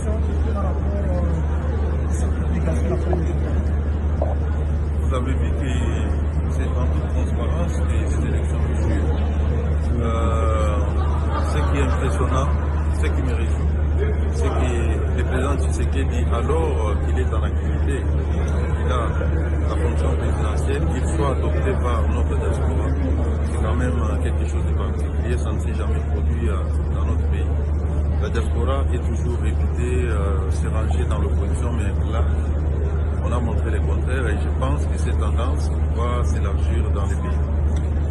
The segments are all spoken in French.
réaction par rapport à cette publication de la première journée? Vous avez vu que c'est en toute transparence que ces élections ont eu lieu. Ce qui est impressionnant, ce qui me réjouit, c'est que le président Tshisekedi, alors qu'il est en activité, il a la fonction présidentielle, qu'il soit adopté par notre diaspora, c'est quand même quelque chose de particulier, ça ne s'est jamais produit dans notre pays. La diaspora est toujours réputée se ranger dans l'opposition, mais là, on a montré le contraire et je pense que cette tendance va s'élargir dans les pays.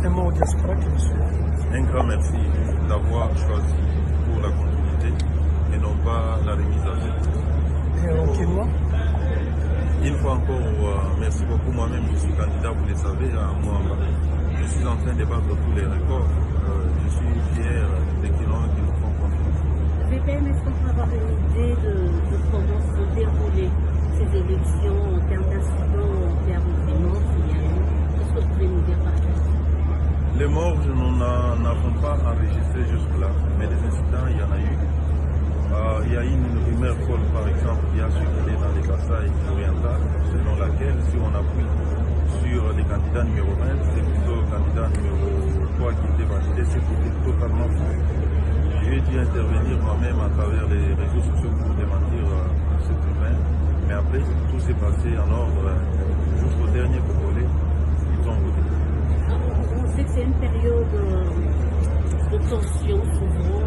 Un mot au diaspora qui me suit. Un grand merci d'avoir choisi pour la continuité et non pas la remise à zéro. Et au Kenya? Une fois encore, merci beaucoup. Moi-même, je suis candidat, vous le savez, à Moamba. Je suis en train de battre tous les records. Je suis fier des Kinois qui nous font confiance. VPN, est-ce qu'on peut avoir une idée de comment se dérouler ces élections en termes d'incidents, en termes de morts, s'il y a eu? Qu'est-ce que vous pouvez nous dire par exemple? Les morts, nous n'en avons pas enregistré jusque-là, mais des incidents, il y en a eu. Il y a une rumeur folle, par exemple, qui a circulé dans les Kasaï orientales, selon laquelle, si on appuie sur les candidats numéro 1, c'est plutôt le candidat numéro 3 qui était validé, c'est totalement faux. J'ai dû intervenir moi-même à travers les réseaux sociaux pour démentir cette rumeur, mais après, tout s'est passé en ordre jusqu'au dernier Congolais, ils ont voté. On sait que c'est une période de tension souvent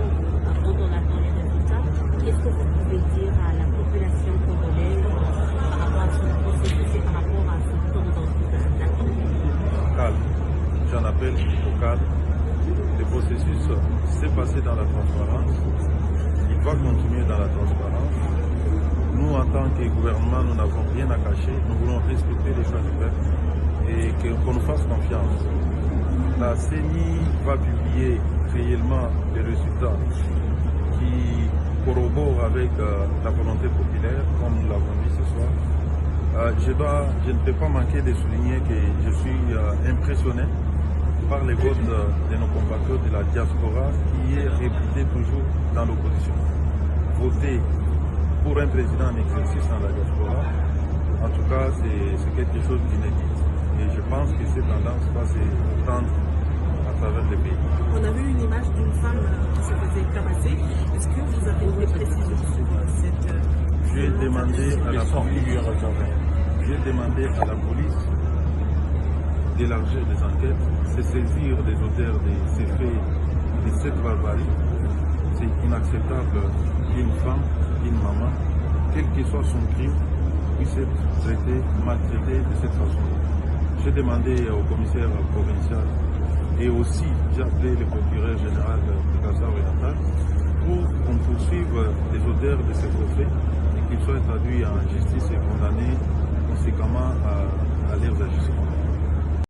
pendant l'attente des résultats. Qu'est-ce que vous pouvez dire à la population congolaise par rapport à ce processus et par rapport à ce temps d'attente? Calme. J'en appelle au calme. Le processus s'est passé dans la transparence. Il va continuer dans la transparence. Nous, en tant que gouvernement, nous n'avons rien à cacher. Nous voulons respecter les choix du peuple et qu'on nous fasse confiance. La CENI va publier réellement les résultats qui corroborent avec la volonté populaire, comme nous l'avons vu ce soir. Je ne peux pas manquer de souligner que je suis impressionné par les votes de nos compatriotes de la diaspora qui est réputée toujours dans l'opposition. Voter pour un président en exercice dans la diaspora, en tout cas, c'est quelque chose d'inédit. Et je pense que cette tendance va s'étendre à travers le pays. On a vu une image d'une femme qui se faisait cabasser. Est-ce que vous avez des précisions sur cette... J'ai demandé à la police d'élargir les enquêtes, de saisir les auteurs de ces faits, de cette barbarie. C'est inacceptable qu'une femme, une maman, quel que soit son crime, puisse être traitée, maltraitée de cette façon. J'ai demandé au commissaire provincial et aussi j'ai appelé le procureur général de Kasai oriental pour qu'on poursuive les auteurs de ces faits et qu'ils soient traduits en justice et condamnés conséquemment à leurs agissements.